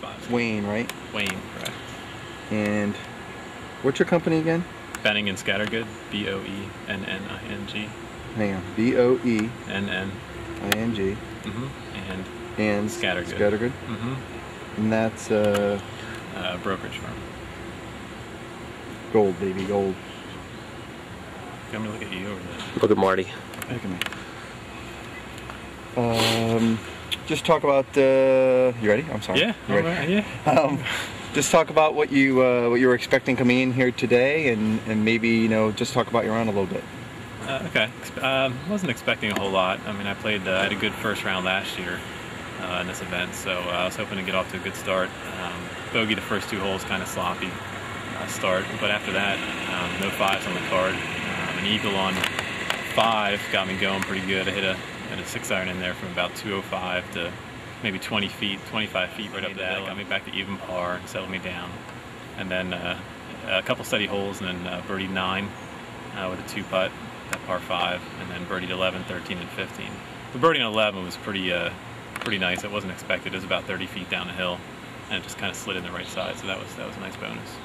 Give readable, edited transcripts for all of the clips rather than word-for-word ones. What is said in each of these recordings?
5. Wayne, right? Wayne, correct. And what's your company again? Benning and Scattergood, B-O-E-N-N-I-N-G. Hang on, B-O-E-N-N-I-N-G. And Scattergood. Scattergood. And that's brokerage firm. Gold, baby, gold. You want me to look at you or Look at Marty. Look at me. Just talk about. You ready? I'm sorry. Yeah. You ready? Right, yeah. Just talk about what you were expecting coming in here today, and maybe just talk about your round a little bit. Okay. Wasn't expecting a whole lot. I mean, I had a good first round last year in this event, so I was hoping to get off to a good start. Bogey the first 2 holes, kind of sloppy start, but after that, no 5s on the card. An eagle on 5 got me going pretty good. I hit a 6-iron in there from about 205 to maybe 25 feet right up the hill. Got me back to even par and settled me down. And then a couple steady holes, and then birdied 9 with a 2-putt, that par 5, and then birdied 11, 13, and 15. The birdie on 11 was pretty nice. It wasn't expected. It was about 30 feet down the hill, and it just kind of slid in the right side, so that was a nice bonus.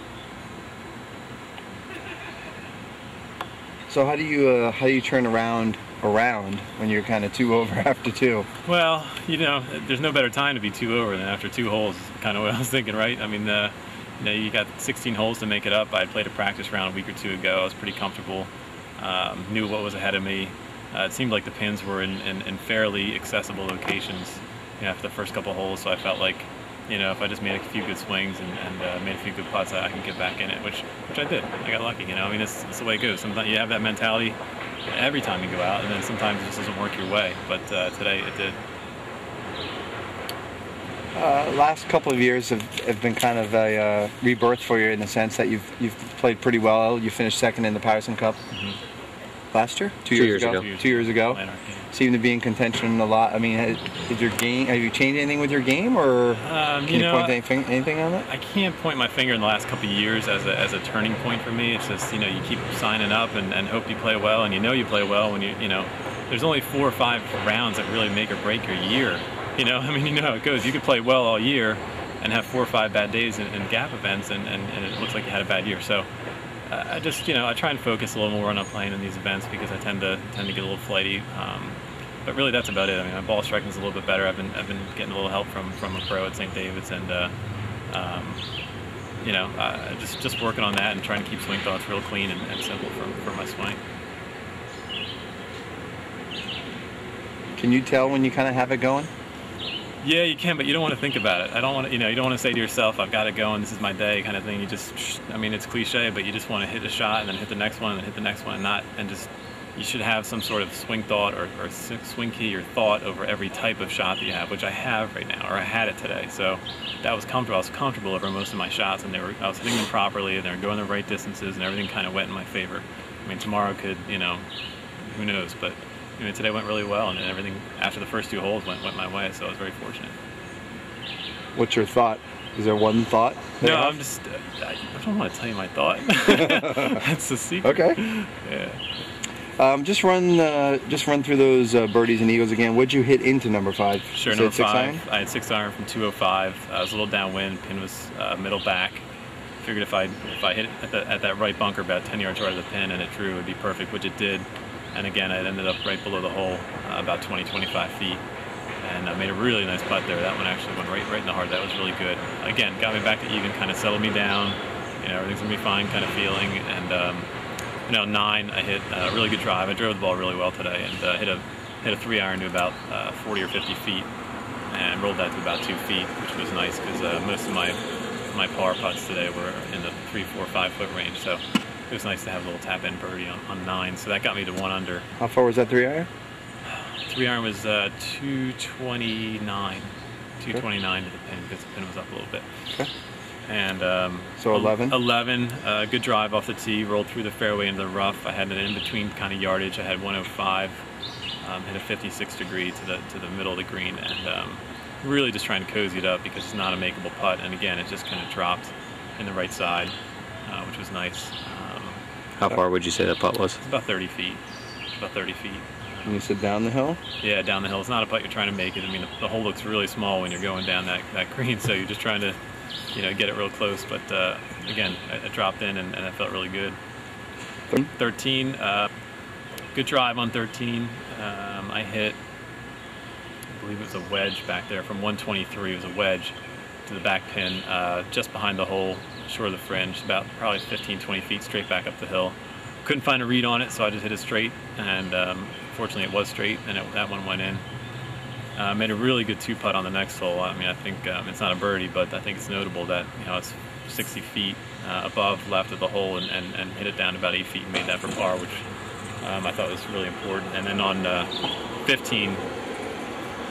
So how do you turn around when you're kind of 2 over after 2? Well, there's no better time to be 2 over than after 2 holes. Is kind of what I was thinking, right? I mean, you got 16 holes to make it up. I had played a practice round a week or 2 ago. I was pretty comfortable. Knew what was ahead of me. It seemed like the pins were in fairly accessible locations after the first couple holes, so I felt like if I just made a few good swings and made a few good putts, I can get back in it, which I did. I got lucky. I mean, it's the way it goes. Sometimes you have that mentality every time you go out, and then sometimes it just doesn't work your way, but today it did. Last couple of years have been kind of a rebirth for you in the sense that you've played pretty well. You finished 2nd in the Patterson Cup last year? 2 years ago. 2 years ago. Seem to be in contention a lot. I mean, have you changed anything with your game, or can you point anything on that? I can't point my finger in the last couple of years as a turning point for me. It's just you keep signing up and hope you play well, and you play well when there's only 4 or 5 rounds that really make or break your year. I mean, you know how it goes. You could play well all year and have 4 or 5 bad days in gap events, and it looks like you had a bad year. So I just I try and focus a little more on playing in these events because I tend to get a little flighty. But really, that's about it. I mean, my ball striking is a little bit better. I've been getting a little help from a pro at St. David's, and just working on that and trying to keep swing thoughts real clean and simple for my swing. Can you tell when you kind of have it going? Yeah, you can, but you don't want to think about it. I don't want to, you don't want to say to yourself, "I've got it going. This is my day," kind of thing. You just, I mean, it's cliche, but you just want to hit a shot and then hit the next one and then hit the next one, and just. You should have some sort of swing thought or swing key or thought over every type of shot that you have, which I have right now, or I had it today. So that was comfortable. I was comfortable over most of my shots, and I was hitting them properly, and they were going the right distances, and everything kind of went in my favor. I mean, tomorrow could, who knows? But today went really well, and everything after the first 2 holes went my way. So I was very fortunate. What's your thought? Is there one thought? No, I don't want to tell you my thought. That's the secret. Okay. Yeah. Just run through those birdies and eagles again. What'd you hit into number 5? Sure, number 5. I had 6-iron from 205. I was a little downwind. Pin was middle back. Figured if I hit it at that right bunker about 10 yards right of the pin and it drew, it would be perfect, which it did. And again, it ended up right below the hole, about 20-25 feet. And I made a really nice putt there. That one actually went right in the heart. That was really good. Again, got me back to even, kind of settled me down. Everything's gonna be fine, kind of feeling. And 9, I hit a really good drive. I drove the ball really well today, and hit a 3-iron to about 40 or 50 feet, and rolled that to about 2 feet, which was nice because most of my par putts today were in the 3, 4, 5 foot range. So it was nice to have a little tap in birdie on 9. So that got me to 1 under. How far was that 3-iron? 3-iron was 229. 229 to the pin because the pin was up a little bit. Okay. And so 11? 11, good drive off the tee, rolled through the fairway into the rough. I had an in-between kind of yardage. I had 105, hit a 56 degree to the middle of the green, and really just trying to cozy it up because it's not a makeable putt. And again, it just kind of dropped in the right side, which was nice. How far would you say that putt was? It's about 30 feet. About 30 feet. And you said down the hill? Yeah, down the hill. It's not a putt you're trying to make it. I mean, the hole looks really small when you're going down that green, so you're just trying to, get it real close. But again, I dropped in and it felt really good. 13, good drive on 13. I hit, I believe it was a wedge back there from 123. It was a wedge to the back pin, just behind the hole, short of the fringe, about probably 15, 20 feet straight back up the hill. Couldn't find a read on it, so I just hit it straight, and fortunately it was straight, and that one went in. Made a really good 2-putt on the next hole. I mean, I think it's not a birdie, but I think it's notable that it's 60 feet above left of the hole, and hit it down to about 8 feet and made that for par, which I thought was really important. And then on 15,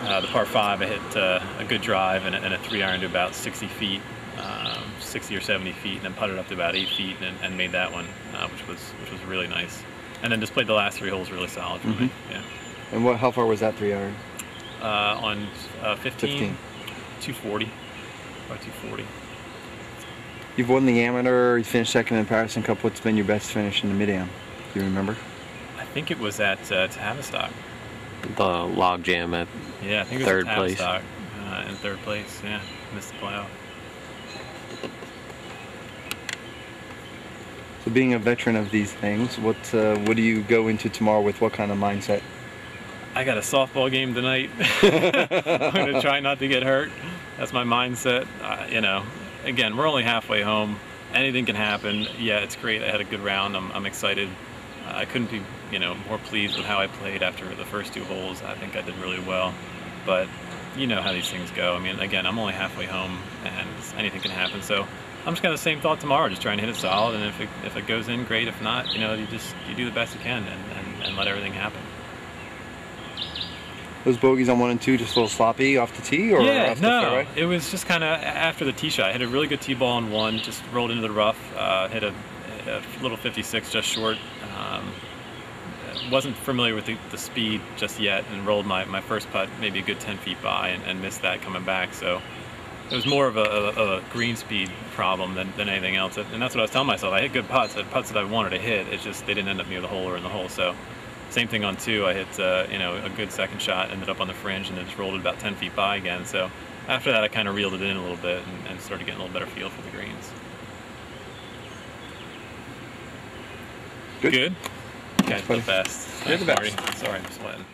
the par 5, I hit a good drive and a 3-iron to about 60 feet, 60 or 70 feet, and then putted up to about 8 feet and made that one, which was really nice. And then just played the last 3 holes really solid for me. Yeah. And how far was that 3-iron? On 15, 240, about 240. You've won the amateur. You finished second in the Patterson Cup. What's been your best finish in the Mid-Am? Do you remember? I think it was at Tavistock. The log jam at I think it was third at Tavistock, place. in third place. Yeah, missed the playoff. So, being a veteran of these things, what do you go into tomorrow with? What kind of mindset? I got a softball game tonight. I'm going to try not to get hurt. That's my mindset. Again, we're only halfway home. Anything can happen. Yeah, it's great. I had a good round. I'm excited. I couldn't be, more pleased with how I played after the first 2 holes. I think I did really well. But you know how these things go. I mean, again, I'm only halfway home, and anything can happen. So I'm just got the same thought tomorrow, just trying to hit it solid. And if it goes in, great. If not, you do the best you can and let everything happen. Those bogeys on 1 and 2 just a little sloppy off the tee, or off the fairway? It was just kind of after the tee shot. I hit a really good tee ball on 1, just rolled into the rough, hit a little 56 just short. Wasn't familiar with the speed just yet, and rolled my first putt maybe a good 10 feet by and missed that coming back. So it was more of a green speed problem than anything else. And that's what I was telling myself. I hit good putts, putts that I wanted to hit. It's just they didn't end up near the hole or in the hole. So same thing on 2. I hit a good second shot, ended up on the fringe, and then just rolled it about 10 feet by again. So after that, I kind of reeled it in a little bit and started getting a little better feel for the greens. Good? Guys, the best. You're the best. Sorry, I'm sweating.